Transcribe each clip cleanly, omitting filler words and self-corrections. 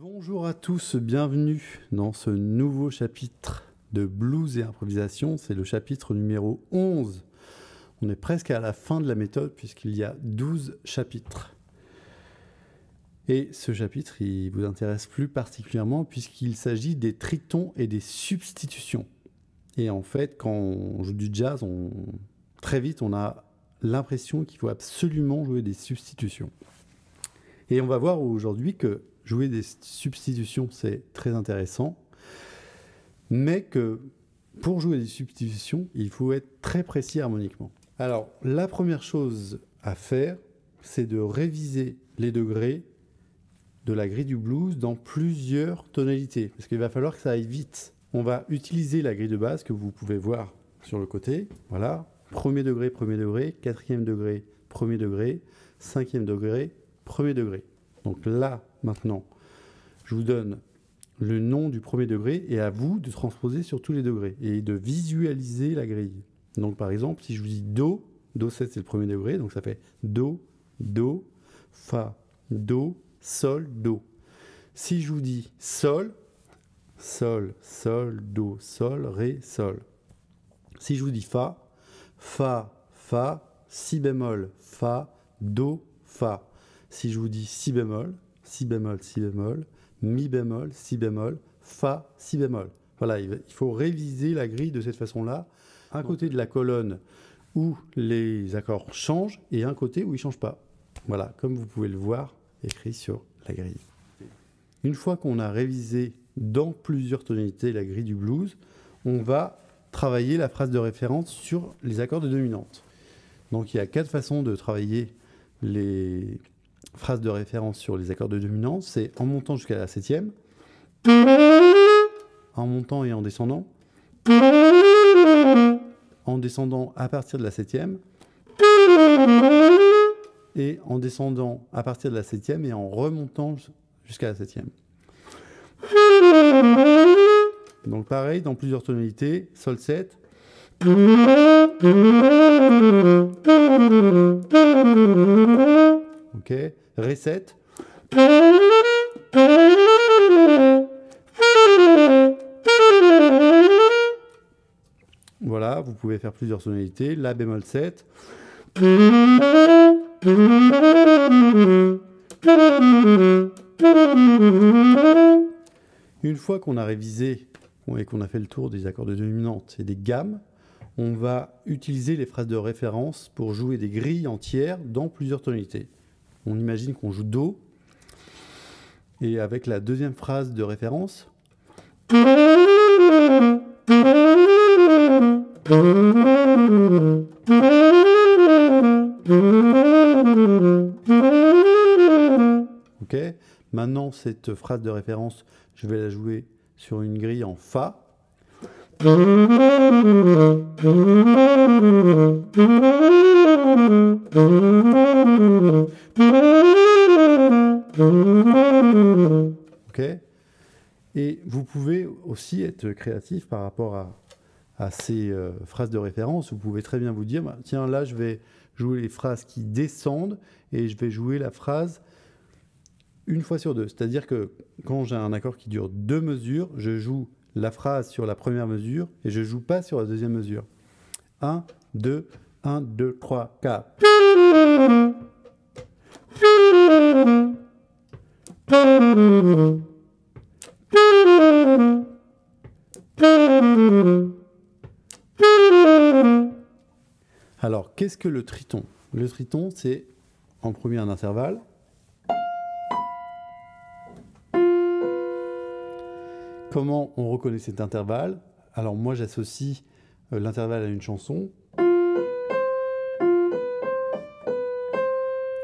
Bonjour à tous, bienvenue dans ce nouveau chapitre de blues et improvisation. C'est le chapitre numéro 11. On est presque à la fin de la méthode puisqu'il y a 12 chapitres. Et ce chapitre, il vous intéresse plus particulièrement puisqu'il s'agit des tritons et des substitutions. Et en fait, quand on joue du jazz, très vite, on a l'impression qu'il faut absolument jouer des substitutions. Et on va voir aujourd'hui que jouer des substitutions, c'est très intéressant, mais que pour jouer des substitutions, il faut être très précis harmoniquement. Alors, la première chose à faire, c'est de réviser les degrés de la grille du blues dans plusieurs tonalités, parce qu'il va falloir que ça aille vite. On va utiliser la grille de base que vous pouvez voir sur le côté. Voilà, premier degré, quatrième degré, premier degré, cinquième degré, premier degré. Donc là, maintenant, je vous donne le nom du premier degré et à vous de transposer sur tous les degrés et de visualiser la grille. Donc par exemple, si je vous dis Do, Do7 c'est le premier degré, donc ça fait Do, Do, Fa, Do, Sol, Do. Si je vous dis Sol, Sol, Sol, Do, Sol, Ré, Sol. Si je vous dis Fa, Fa, Fa, Si bémol, Fa, Do, Fa. Si je vous dis Si bémol, Si bémol, Si bémol, Mi bémol, Si bémol, Fa, Si bémol. Voilà, il faut réviser la grille de cette façon-là. Un côté de la colonne où les accords changent et un côté où ils ne changent pas. Voilà, comme vous pouvez le voir écrit sur la grille. Une fois qu'on a révisé dans plusieurs tonalités la grille du blues, on va travailler la phrase de référence sur les accords de dominante. Donc il y a 4 façons de travailler les phrases de référence sur les accords de dominance. C'est en montant jusqu'à la 7e, en montant et en descendant à partir de la 7e, et en descendant à partir de la 7e et en remontant jusqu'à la 7e. Donc pareil, dans plusieurs tonalités, Sol 7, ok, Ré 7, voilà, vous pouvez faire plusieurs tonalités, La bémol 7, une fois qu'on a révisé et qu'on a fait le tour des accords de dominante et des gammes, on va utiliser les phrases de référence pour jouer des grilles entières dans plusieurs tonalités. On imagine qu'on joue Do, et avec la deuxième phrase de référence, ok. Maintenant, cette phrase de référence, je vais la jouer sur une grille en Fa. Ok. Et vous pouvez aussi être créatif par rapport à ces phrases de référence. Vous pouvez très bien vous dire, bah, tiens, là, je vais jouer les phrases qui descendent et je vais jouer la phrase une fois sur deux. C'est-à-dire que quand j'ai un accord qui dure 2 mesures, je joue la phrase sur la première mesure et je ne joue pas sur la deuxième mesure. 1, 2, 1, 2, 3, 4. Alors, qu'est-ce que le triton? Le triton, c'est en premier un intervalle. Comment on reconnaît cet intervalle? Alors moi j'associe l'intervalle à une chanson.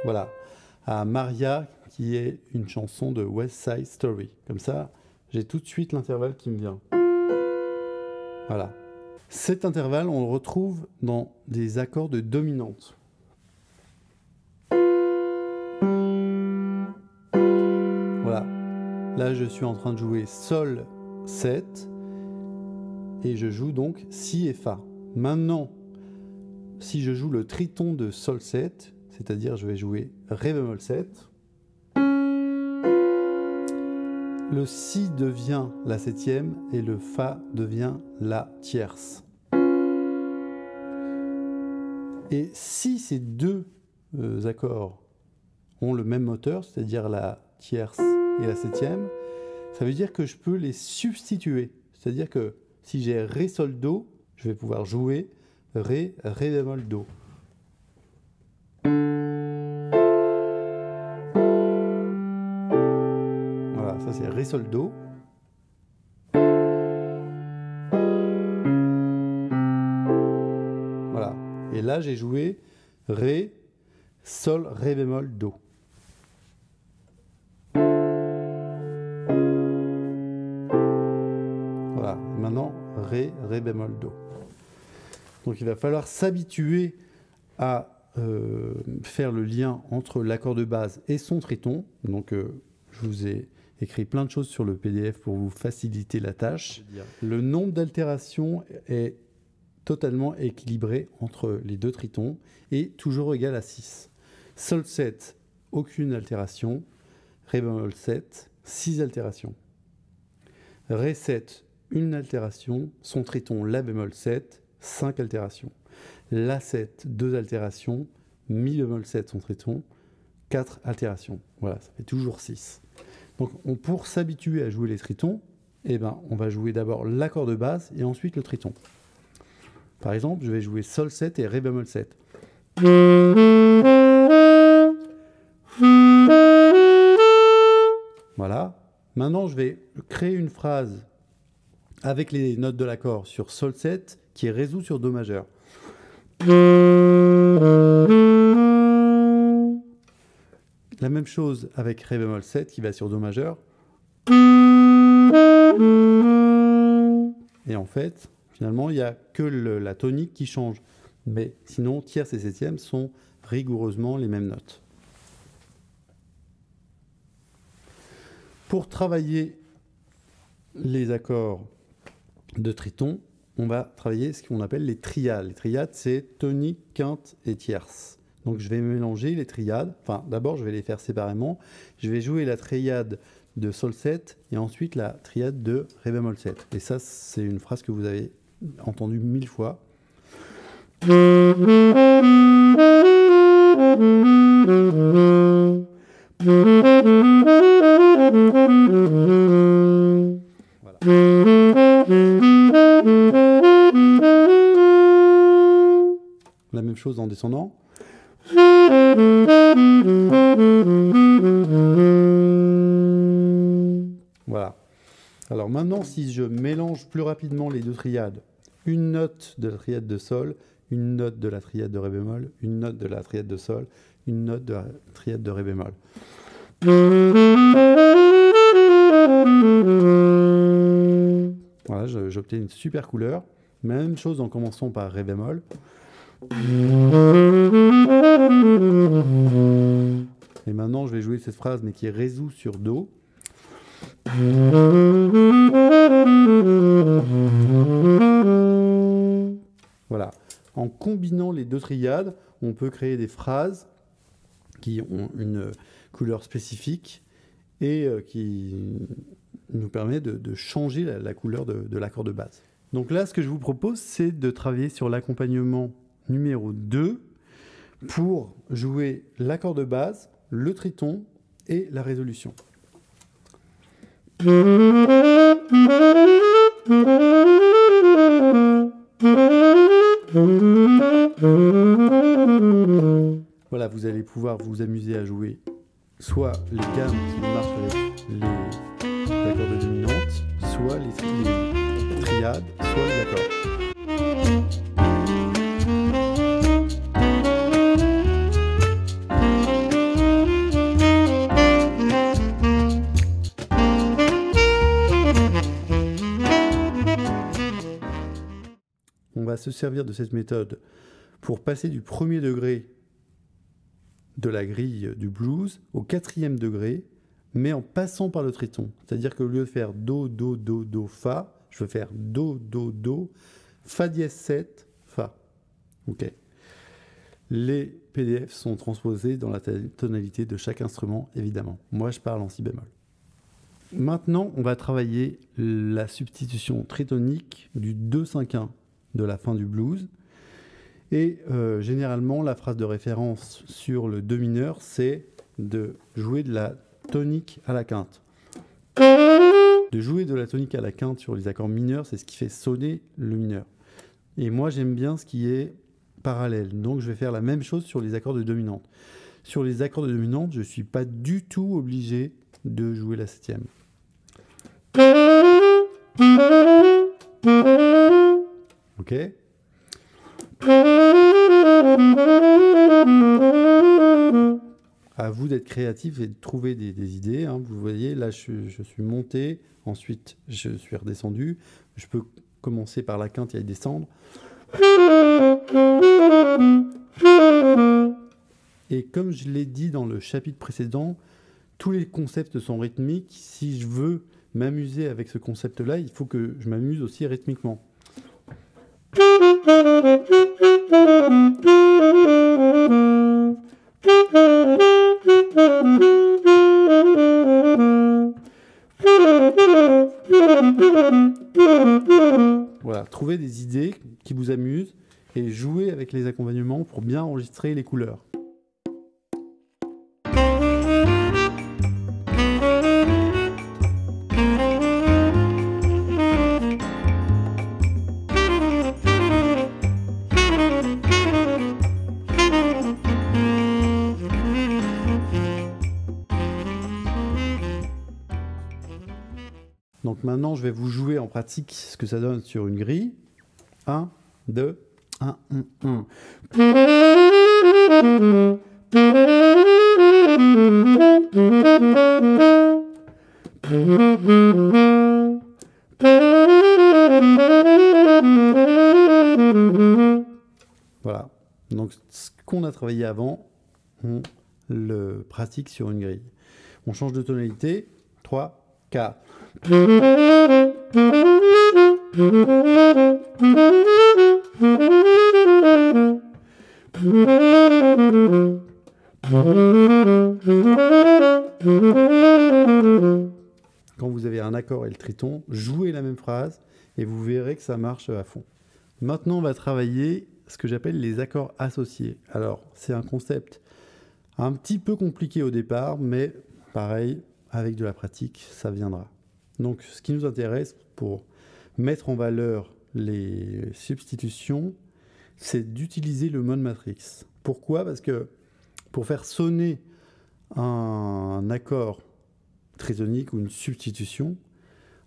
Voilà, à Maria, qui est une chanson de West Side Story. Comme ça, j'ai tout de suite l'intervalle qui me vient. Voilà. Cet intervalle, on le retrouve dans des accords de dominante. Voilà. Là, je suis en train de jouer Sol 7 et je joue donc Si et Fa. Maintenant, si je joue le triton de Sol 7, c'est-à-dire je vais jouer Ré bémol 7, le si devient la septième et le fa devient la tierce. Et si ces deux accords ont le même moteur, c'est-à-dire la tierce et la septième, ça veut dire que je peux les substituer. C'est-à-dire que si j'ai Ré, Sol, Do, je vais pouvoir jouer Ré, Ré bémol, Do. Voilà, ça c'est Ré, Sol, Do. Voilà. Et là, j'ai joué Ré, Sol, Ré bémol, Do. Voilà. Et maintenant, Ré, Ré bémol, Do. Donc il va falloir s'habituer à faire le lien entre l'accord de base et son triton. Donc je vous ai écrit plein de choses sur le PDF pour vous faciliter la tâche. Le nombre d'altérations est totalement équilibré entre les deux tritons et toujours égal à 6. Sol 7, aucune altération. Ré bémol 7, 6 altérations. Ré 7, une altération. Son triton La bémol 7, 5 altérations. La 7, 2 altérations. Mi bémol 7, son triton, 4 altérations. Voilà, ça fait toujours 6. Donc pour s'habituer à jouer les tritons, eh ben, on va jouer d'abord l'accord de base et ensuite le triton. Par exemple, je vais jouer Sol 7 et Ré bémol 7. Voilà. Maintenant, je vais créer une phrase avec les notes de l'accord sur Sol 7 qui est résout sur Do majeur. La même chose avec Ré bémol 7 qui va sur Do majeur. Et en fait, finalement, il n'y a que la tonique qui change. Mais sinon, tierce et septième sont rigoureusement les mêmes notes. Pour travailler les accords de triton, on va travailler ce qu'on appelle les triades. Les triades, c'est tonique, quinte et tierce. Donc je vais mélanger les triades. Enfin, d'abord, je vais les faire séparément. Je vais jouer la triade de Sol 7 et ensuite la triade de Ré bémol 7. Et ça, c'est une phrase que vous avez entendue 1000 fois. Voilà. La même chose en descendant. Voilà. Alors maintenant, si je mélange plus rapidement les deux triades, une note de la triade de Sol, une note de la triade de Ré bémol, une note de la triade de Sol, une note de la triade de Ré bémol. Voilà, j'obtiens une super couleur. Même chose en commençant par Ré bémol. Et maintenant, je vais jouer cette phrase, mais qui est résout sur Do. Voilà. En combinant les deux triades, on peut créer des phrases qui ont une couleur spécifique et qui nous permet de changer la couleur de l'accord de base. Donc là, ce que je vous propose, c'est de travailler sur l'accompagnement numéro 2 pour jouer l'accord de base, le triton et la résolution. Voilà, vous allez pouvoir vous amuser à jouer soit les gammes qui marchent avec les accords de dominante, soit les triades, soit les accords. On va se servir de cette méthode pour passer du premier degré de la grille du blues au 4e degré, mais en passant par le triton. C'est-à-dire qu'au lieu de faire Do, Do, Do, Do, Fa, je veux faire Do, Do, Do, Fa dièse 7, Fa. Ok. Les PDF sont transposés dans la tonalité de chaque instrument, évidemment. Moi, je parle en si bémol. Maintenant, on va travailler la substitution tritonique du 2-5-1 de la fin du blues. Et généralement, la phrase de référence sur le do mineur, c'est de jouer de la tonique à la quinte. De jouer de la tonique à la quinte sur les accords mineurs, c'est ce qui fait sonner le mineur. Et moi, j'aime bien ce qui est parallèle. Donc, je vais faire la même chose sur les accords de dominante. Sur les accords de dominante, je ne suis pas du tout obligé de jouer la septième. Ok ? À vous d'être créatif et de trouver des idées. Hein. Vous voyez, là, je suis monté. Ensuite, je suis redescendu. Je peux commencer par la quinte et descendre. Et comme je l'ai dit dans le chapitre précédent, tous les concepts sont rythmiques. Si je veux m'amuser avec ce concept-là, il faut que je m'amuse aussi rythmiquement. Voilà, trouvez des idées qui vous amusent et jouez avec les accompagnements pour bien enregistrer les couleurs. Donc maintenant, je vais vous jouer en pratique ce que ça donne sur une grille. 1, 2, 1, 1, 1. Voilà. Donc ce qu'on a travaillé avant, on le pratique sur une grille. On change de tonalité. 3, 4. Quand vous avez un accord et le triton, jouez la même phrase et vous verrez que ça marche à fond. Maintenant, on va travailler ce que j'appelle les accords associés. Alors, c'est un concept un petit peu compliqué au départ, mais pareil, avec de la pratique, ça viendra. Donc, ce qui nous intéresse pour mettre en valeur les substitutions, c'est d'utiliser le mode matrix. Pourquoi ? Parce que pour faire sonner un accord tritonique ou une substitution,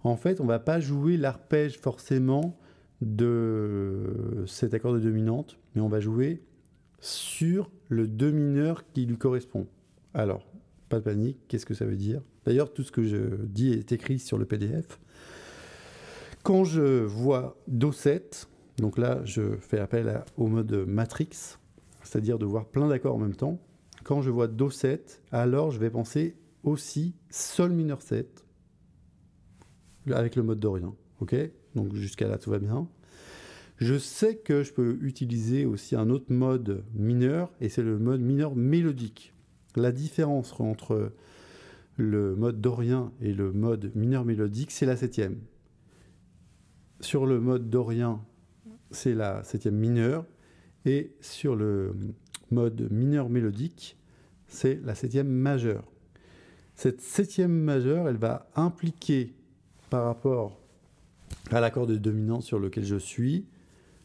en fait, on ne va pas jouer l'arpège forcément de cet accord de dominante, mais on va jouer sur le do mineur qui lui correspond. Alors, pas de panique, qu'est-ce que ça veut dire ? D'ailleurs, tout ce que je dis est écrit sur le PDF. Quand je vois Do7, donc là, je fais appel au mode matrix, c'est-à-dire de voir plein d'accords en même temps. Quand je vois Do7, alors je vais penser aussi Sol mineur 7, avec le mode dorien. Ok ? Donc jusqu'à là, tout va bien. Je sais que je peux utiliser aussi un autre mode mineur, et c'est le mode mineur mélodique. La différence entre le mode dorien et le mode mineur mélodique, c'est la septième. Sur le mode dorien, c'est la septième mineure, et sur le mode mineur mélodique, c'est la septième majeure. Cette septième majeure, elle va impliquer, par rapport à l'accord de dominante sur lequel je suis,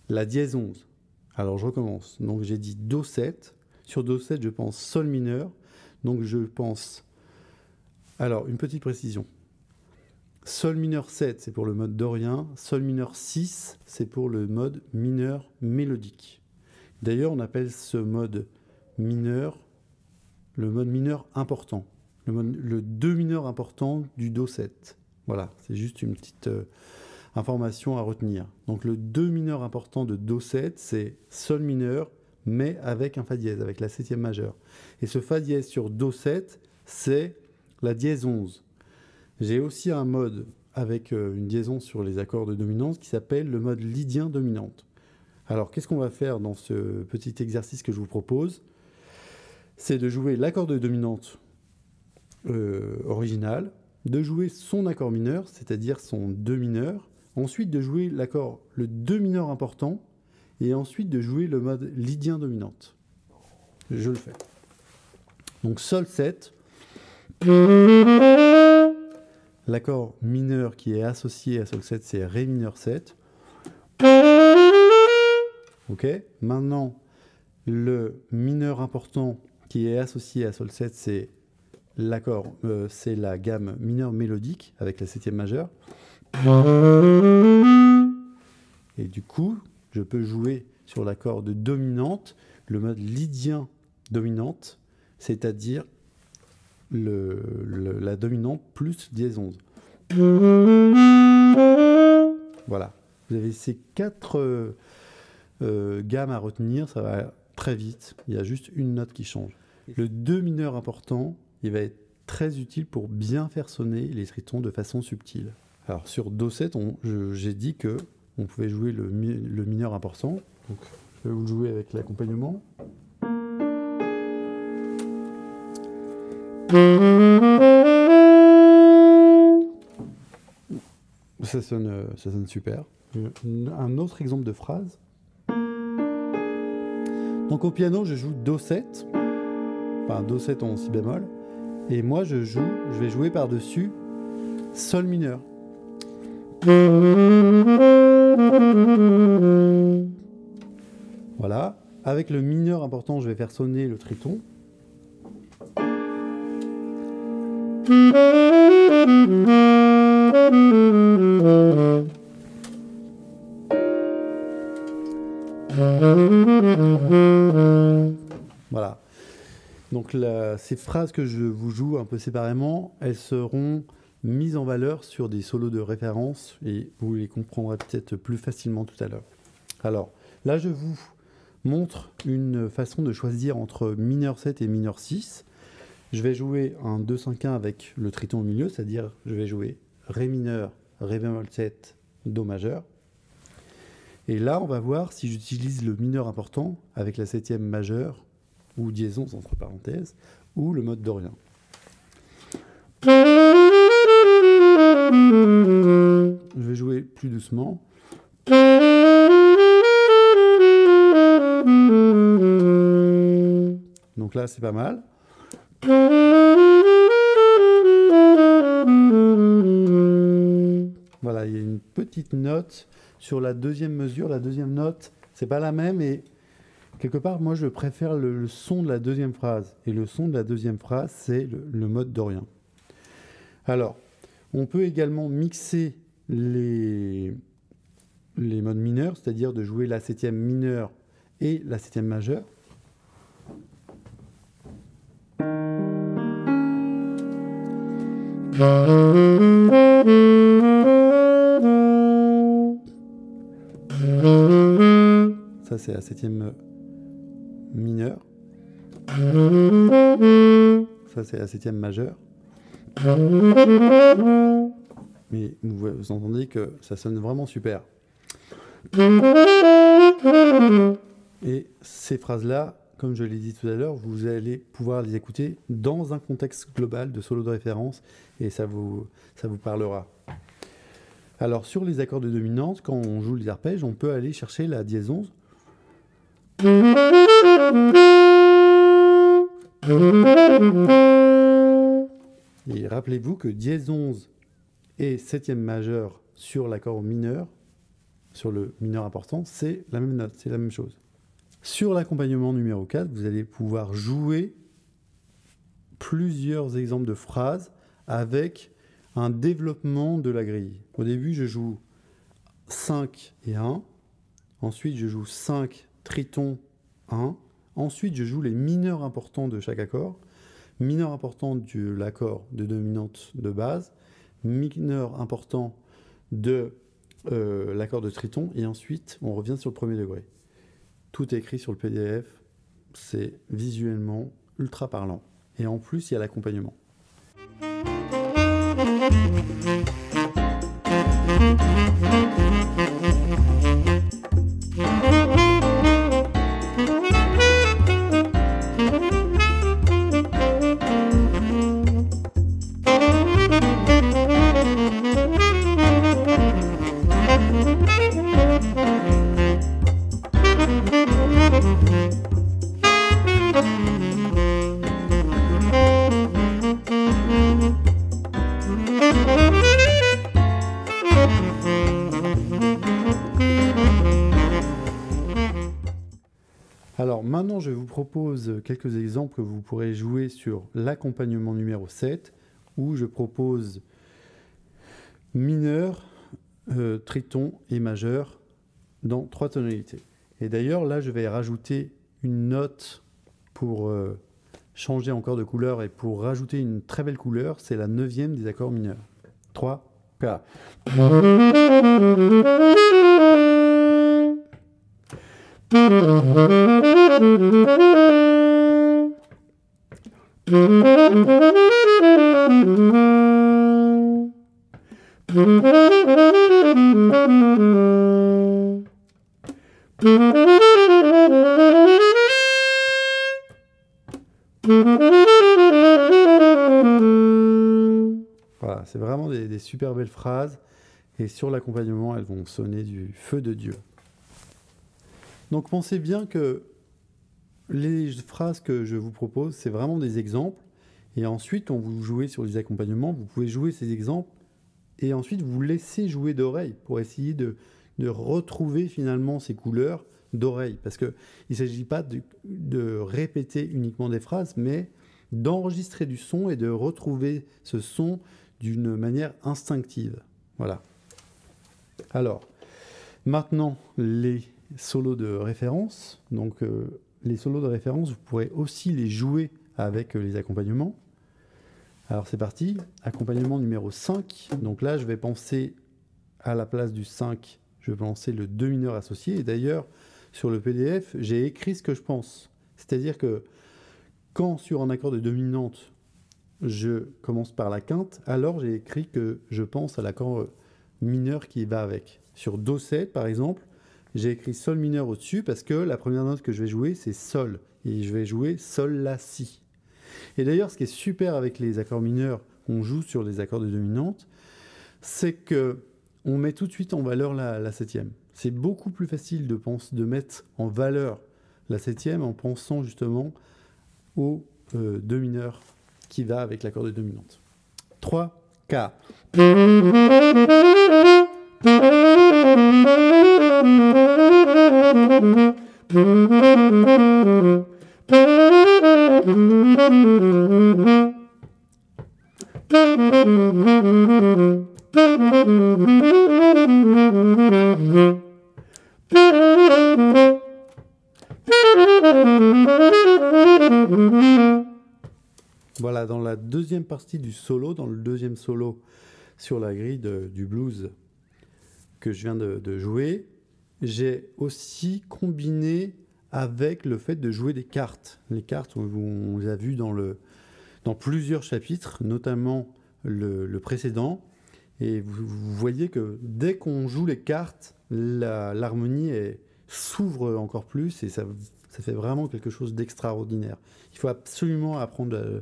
la dièse 11. Alors je recommence. Donc j'ai dit Do7. Sur Do7, je pense Sol mineur. Donc je pense... Alors, une petite précision. Sol mineur 7, c'est pour le mode dorien. Sol mineur 6, c'est pour le mode mineur mélodique. D'ailleurs, on appelle ce mode mineur le mode mineur important. Le do mineur important du Do7. Voilà, c'est juste une petite information à retenir. Donc le do mineur important de Do7, c'est Sol mineur, mais avec un Fa dièse, avec la septième majeure. Et ce Fa dièse sur Do7, c'est la dièse 11. J'ai aussi un mode avec une liaison sur les accords de dominance qui s'appelle le mode lydien dominante. Alors, qu'est-ce qu'on va faire dans ce petit exercice que je vous propose ? C'est de jouer l'accord de dominante original de jouer son accord mineur, c'est-à-dire son Do mineur, ensuite de jouer le Do mineur important, et ensuite de jouer le mode lydien dominante. Je le fais. Donc Sol 7, l'accord mineur qui est associé à Sol 7, c'est Ré mineur 7. Ok. Maintenant, le mineur important qui est associé à Sol 7, c'est c'est la gamme mineure mélodique avec la septième majeure. Et du coup, je peux jouer sur l'accord de dominante, le mode lydien dominante, c'est-à-dire la dominante plus dièse 11. Voilà. Vous avez ces 4 gammes à retenir, ça va très vite. Il y a juste une note qui change. Le Do mineur important, il va être très utile pour bien faire sonner les tritons de façon subtile. Alors sur Do 7, j'ai dit que on pouvait jouer le mineur important. Donc, je vais vous le jouer avec l'accompagnement. Ça sonne super. Un autre exemple de phrase. Donc au piano, je joue Do 7, enfin Do 7 en si bémol, et moi je vais jouer par-dessus Sol mineur. Voilà. Avec le mineur important, je vais faire sonner le triton. Voilà. Donc ces phrases que je vous joue un peu séparément, elles seront mises en valeur sur des solos de référence et vous les comprendrez peut-être plus facilement tout à l'heure. Alors là, je vous montre une façon de choisir entre mineur 7 et mineur 6. Je vais jouer un 2-5-1 avec le triton au milieu, c'est-à-dire je vais jouer Ré mineur, Ré bémol 7, Do majeur. Et là, on va voir si j'utilise le mineur important avec la septième majeure, ou dièse 11 entre parenthèses, ou le mode dorien. Je vais jouer plus doucement. Donc là, c'est pas mal. Voilà, il y a une petite note sur la deuxième mesure. La deuxième note, c'est pas la même et quelque part, moi, je préfère le son de la deuxième phrase. Et le son de la deuxième phrase, c'est le mode dorien. Alors, on peut également mixer les modes mineurs, c'est-à-dire de jouer la septième mineure et la septième majeure. Ça, c'est la septième mineure. Ça, c'est la septième majeure. Mais vous entendez que ça sonne vraiment super. Et ces phrases-là, comme je l'ai dit tout à l'heure, vous allez pouvoir les écouter dans un contexte global de solo de référence et ça vous parlera. Alors, sur les accords de dominante, quand on joue les arpèges, on peut aller chercher la dièse 11. Et rappelez-vous que dièse 11 et septième majeure sur l'accord mineur, sur le mineur important, c'est la même note, c'est la même chose. Sur l'accompagnement numéro 4, vous allez pouvoir jouer plusieurs exemples de phrases avec un développement de la grille. Au début, je joue 5 et 1. Ensuite, je joue 5 triton 1. Ensuite, je joue les mineurs importants de chaque accord. Mineur important de l'accord de dominante de base. Mineur important de l'accord de triton. Et ensuite, on revient sur le premier degré. Tout est écrit sur le PDF. C'est visuellement ultra parlant. Et en plus, il y a l'accompagnement. Alors maintenant, je vous propose quelques exemples que vous pourrez jouer sur l'accompagnement numéro 7, où je propose mineur, triton et majeur dans 3 tonalités. Et d'ailleurs, là, je vais rajouter une note pour changer encore de couleur et pour rajouter une très belle couleur, c'est la 9e des accords mineurs. 3, 4. Voilà, c'est vraiment des super belles phrases et sur l'accompagnement, elles vont sonner du feu de Dieu. Donc pensez bien que les phrases que je vous propose, c'est vraiment des exemples. Et ensuite, quand vous jouez sur les accompagnements, vous pouvez jouer ces exemples et ensuite vous laissez jouer d'oreille pour essayer de retrouver finalement ces couleurs d'oreille. Parce qu'il ne s'agit pas de répéter uniquement des phrases, mais d'enregistrer du son et de retrouver ce son d'une manière instinctive. Voilà. Alors, maintenant, les solos de référence. Donc, les solos de référence, vous pourrez aussi les jouer avec les accompagnements. Alors, c'est parti. Accompagnement numéro 5. Donc là, je vais penser à la place du 5, je vais penser le 2 mineur associé. Et d'ailleurs, sur le PDF, j'ai écrit ce que je pense. C'est-à-dire que quand sur un accord de dominante, je commence par la quinte, alors j'ai écrit que je pense à l'accord mineur qui va avec. Sur Do 7, par exemple, j'ai écrit Sol mineur au-dessus parce que la première note que je vais jouer, c'est Sol. Et je vais jouer Sol, La, Si. Et d'ailleurs, ce qui est super avec les accords mineurs qu'on joue sur les accords de dominante, c'est qu'on met tout de suite en valeur la septième. C'est beaucoup plus facile de mettre en valeur la septième en pensant justement au Do mineur qui va avec l'accord de dominante. 3, 4. Voilà, dans la deuxième partie du solo, dans le deuxième solo sur la grille du blues que je viens de jouer, j'ai aussi combiné avec le fait de jouer des cartes. Les cartes, on les a vues dans plusieurs chapitres, notamment le précédent. Et vous voyez que dès qu'on joue les cartes, l'harmonie s'ouvre encore plus et ça fait vraiment quelque chose d'extraordinaire. Il faut absolument apprendre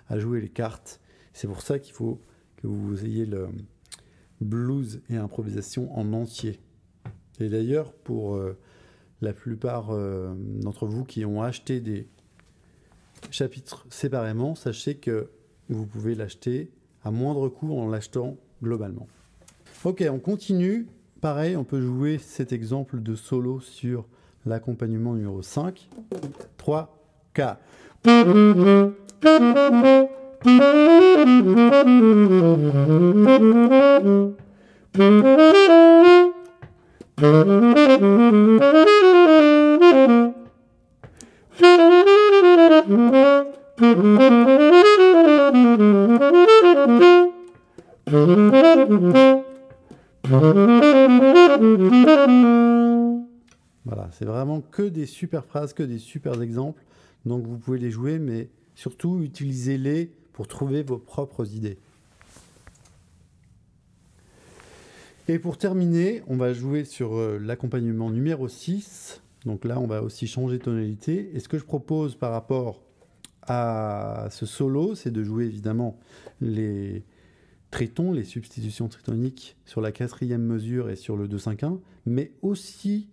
à jouer les cartes. C'est pour ça qu'il faut que vous ayez le blues et improvisation en entier. Et d'ailleurs, pour la plupart d'entre vous qui ont acheté des chapitres séparément, sachez que vous pouvez l'acheter à moindre coût en l'achetant globalement. Ok, on continue. Pareil, on peut jouer cet exemple de solo sur l'accompagnement numéro 5. 3, 4. Voilà, c'est vraiment que des super phrases, que des super exemples. Donc vous pouvez les jouer, mais surtout utilisez-les pour trouver vos propres idées. Et pour terminer, on va jouer sur l'accompagnement numéro 6. Donc là, on va aussi changer de tonalité. Et ce que je propose par rapport à ce solo, c'est de jouer évidemment les tritons, les substitutions tritoniques sur la 4e mesure et sur le 2-5-1, mais aussi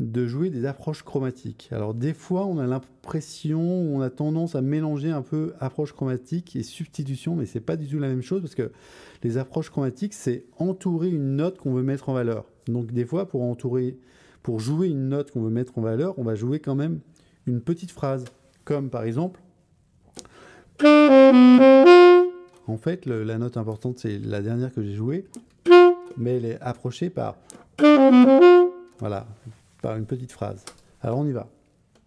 de jouer des approches chromatiques. Alors des fois, on a l'impression, on a tendance à mélanger un peu approche chromatique et substitution, mais c'est pas du tout la même chose parce que les approches chromatiques, c'est entourer une note qu'on veut mettre en valeur. Donc des fois, pour jouer une note qu'on veut mettre en valeur, on va jouer quand même une petite phrase, comme par exemple. En fait, la note importante, c'est la dernière que j'ai jouée, mais elle est approchée par. Voilà, par une petite phrase. Alors on y va.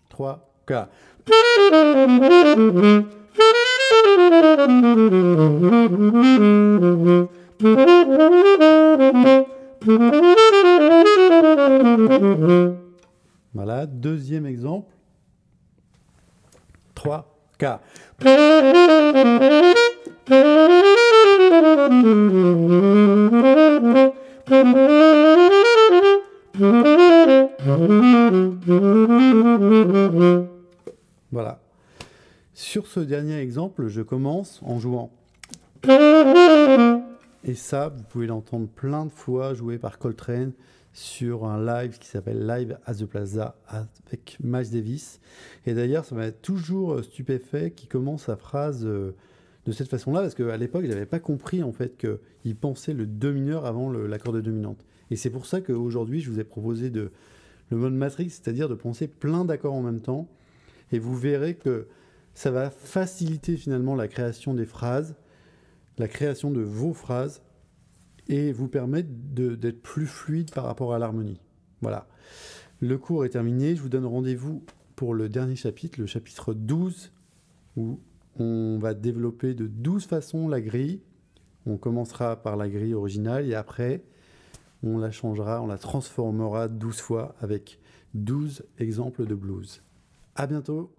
3, 4. Voilà, deuxième exemple. 3, 4. Voilà. Sur ce dernier exemple, je commence en jouant. Et ça, vous pouvez l'entendre plein de fois joué par Coltrane sur un live qui s'appelle Live at the Plaza avec Miles Davis. Et d'ailleurs, ça m'a toujours stupéfait qu'il commence sa phrase de cette façon-là, parce qu'à l'époque, je n'avais pas compris en fait qu'il pensait le do mineur avant l'accord de dominante. Et c'est pour ça qu'aujourd'hui, je vous ai proposé le mode matrix, c'est-à-dire de penser plein d'accords en même temps. Et vous verrez que ça va faciliter finalement la création des phrases, la création de vos phrases, et vous permettre d'être plus fluide par rapport à l'harmonie. Voilà. Le cours est terminé. Je vous donne rendez-vous pour le dernier chapitre, le chapitre 12, où on va développer de 12 façons la grille. On commencera par la grille originale et après, on la changera, on la transformera 12 fois avec 12 exemples de blues. À bientôt!